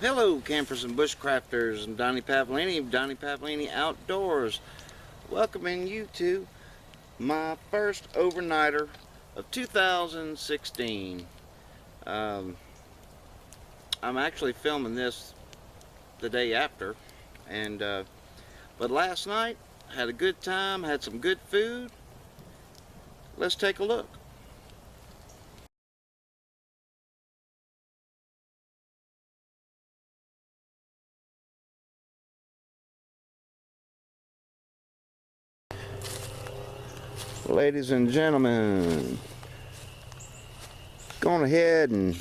Hello campers and bushcrafters, and Donnie Pavlini of Donnie Pavlini Outdoors, welcoming you to my first overnighter of 2016. I'm actually filming this the day after, but last night had a good time, had some good food. Let's take a look. Ladies and gentlemen, going ahead and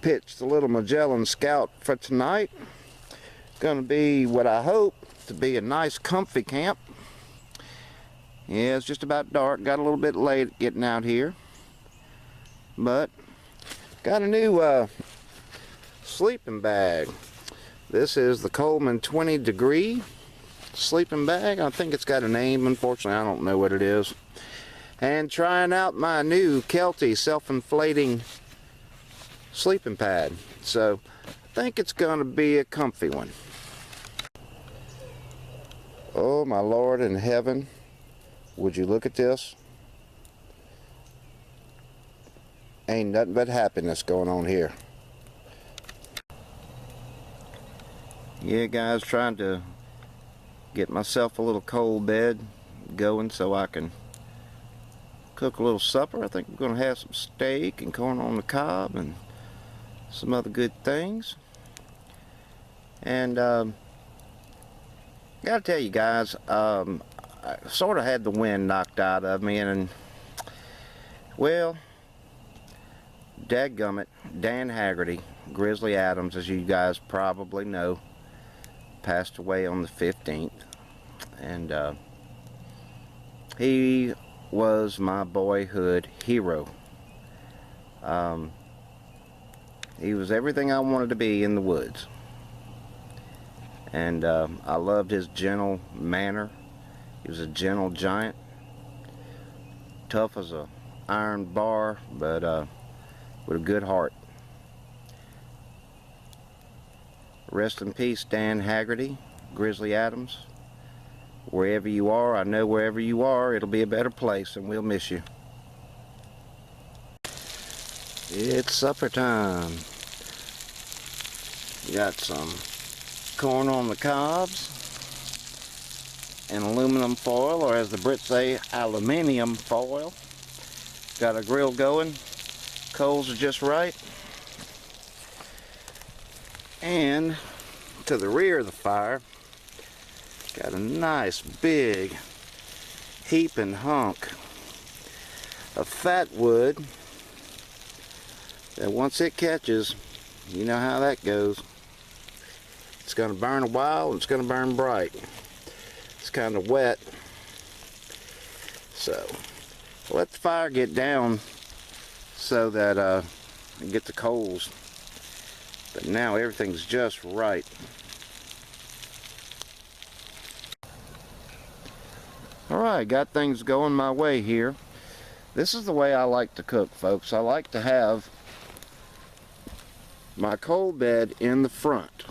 pitch the little Magellan Scout for tonight. Going to be what I hope to be a nice comfy camp. Yeah, it's just about dark, got a little bit late getting out here, but got a new sleeping bag. This is the Coleman 20 degree sleeping bag. I think it's got a name, unfortunately I don't know what it is. And trying out my new Kelty self-inflating sleeping pad. So I think it's going to be a comfy one. Oh my Lord in heaven, would you look at this? Ain't nothing but happiness going on here. Yeah guys, trying to get myself a little cold bed going so I can cook a little supper. I think we're going to have some steak and corn on the cob and some other good things. And gotta tell you guys, I sort of had the wind knocked out of me, and well, dadgummit, Dan Haggerty, Grizzly Adams, as you guys probably know, passed away on the 15th. And he was my boyhood hero. He was everything I wanted to be in the woods. And I loved his gentle manner. He was a gentle giant, tough as a iron bar, but with a good heart. Rest in peace, Dan Haggerty, Grizzly Adams. Wherever you are, I know wherever you are, it'll be a better place, and we'll miss you. It's supper time. Got some corn on the cobs and aluminum foil, or as the Brits say, aluminium foil. Got a grill going. Coals are just right. And to the rear of the fire, got a nice big heaping hunk of fat wood that once it catches, you know how that goes. It's going to burn a while and it's going to burn bright. It's kind of wet. So let the fire get down so that I get the coals. But now everything's just right. Alright, got things going my way here. This is the way I like to cook, folks. I like to have my coal bed in the front,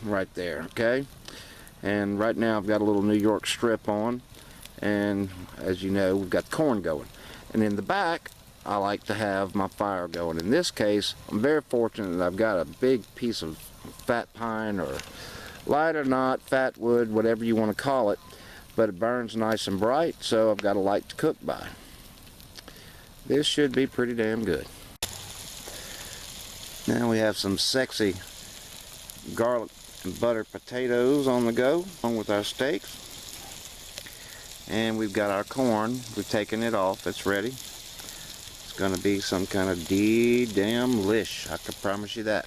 right there, okay? And right now I've got a little New York strip on, and as you know, we've got corn going. And in the back, I like to have my fire going. In this case, I'm very fortunate that I've got a big piece of fat pine, or light or not, fat wood, whatever you want to call it, but it burns nice and bright, so I've got a light to cook by. This should be pretty damn good. Now we have some sexy garlic and butter potatoes on the go, along with our steaks. And we've got our corn. We've taken it off. It's ready. It's going to be some kind of damn-lish. I can promise you that.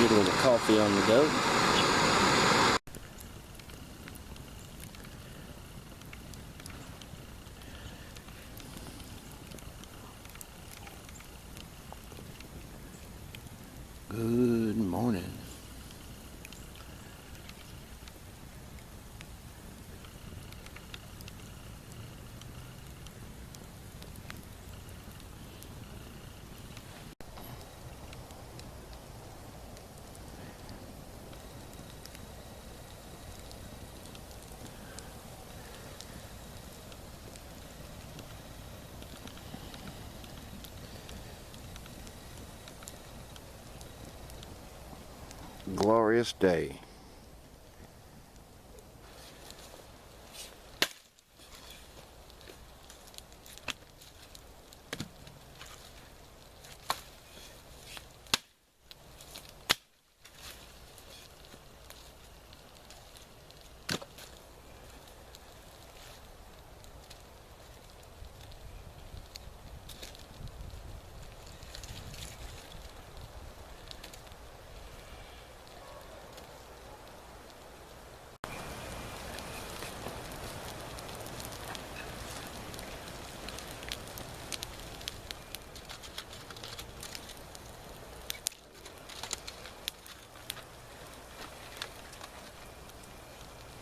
Get a little coffee on the go. glorious day.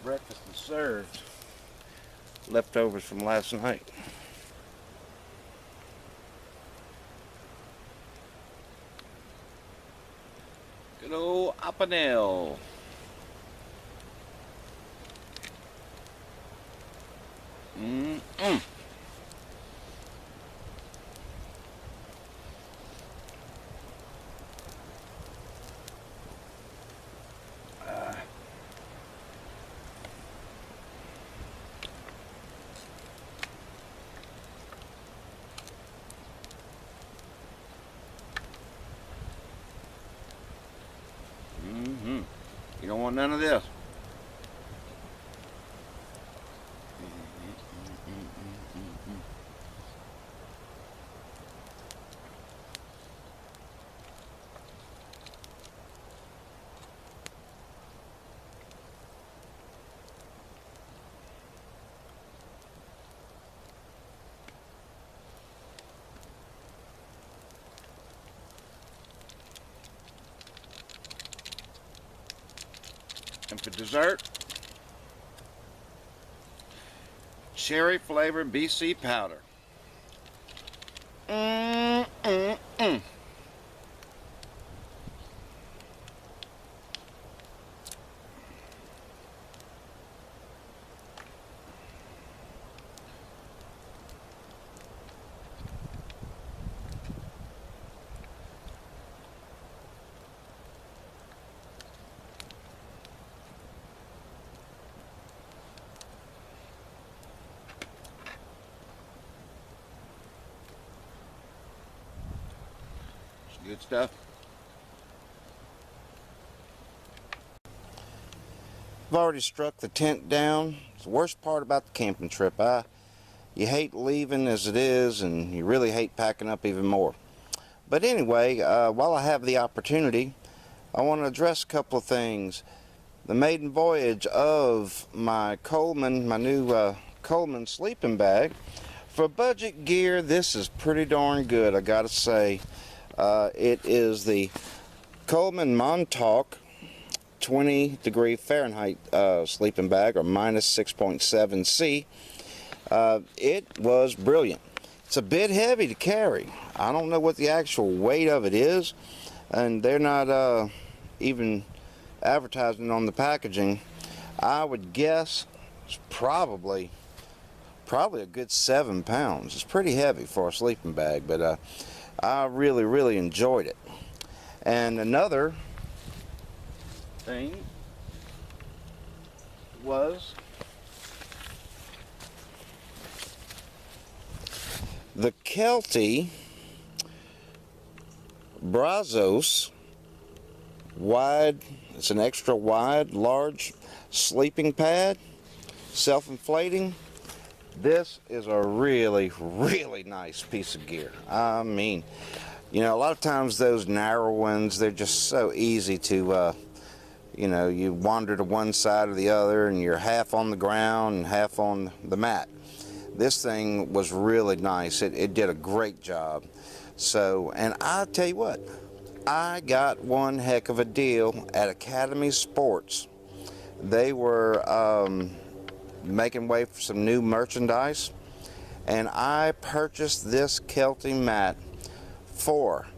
Breakfast is served. Leftovers from last night. Good old Apanel. You don't want none of this. And for dessert, cherry flavored BC powder. Good stuff. I've already struck the tent down. It's the worst part about the camping trip. You hate leaving as it is, and you really hate packing up even more. But anyway, while I have the opportunity, I want to address a couple of things. The maiden voyage of my Coleman, my new Coleman sleeping bag. For budget gear, this is pretty darn good, I gotta say. It is the Coleman Montauk 20-degree Fahrenheit sleeping bag, or minus 6.7 C. It was brilliant. It's a bit heavy to carry. I don't know what the actual weight of it is, and they're not even advertising on the packaging. I would guess it's probably a good 7 pounds. It's pretty heavy for a sleeping bag, but I really enjoyed it. And another thing was the Kelty Brazos wide, it's an extra wide, large sleeping pad, self-inflating. This is a really nice piece of gear. I mean, you know, a lot of times those narrow ones, they're just so easy to, you know, you wander to one side or the other and you're half on the ground and half on the mat. This thing was really nice. It did a great job. So, and I'll tell you what, I got one heck of a deal at Academy Sports. They were making way for some new merchandise, and I purchased this Kelty mat for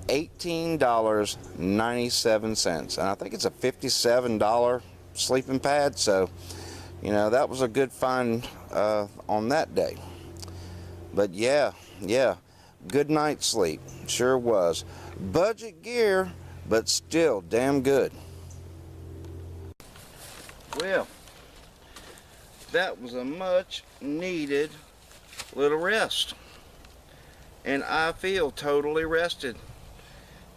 $18.97, and I think it's a $57 sleeping pad, so you know, that was a good find on that day. But yeah, good night's sleep, sure was. Budget gear, but still damn good. Well, that was a much needed little rest. And I feel totally rested.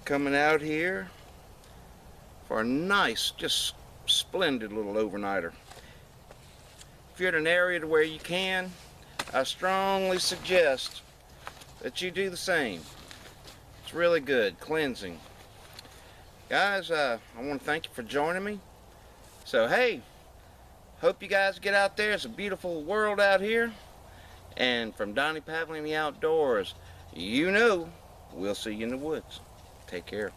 Coming out here for a nice, just splendid little overnighter. If you're in an area to where you can, I strongly suggest that you do the same. It's really good, cleansing. Guys, I want to thank you for joining me. So hey, hope you guys get out there. It's a beautiful world out here. And from Donnie Pavley in the Outdoors, you know, we'll see you in the woods. Take care.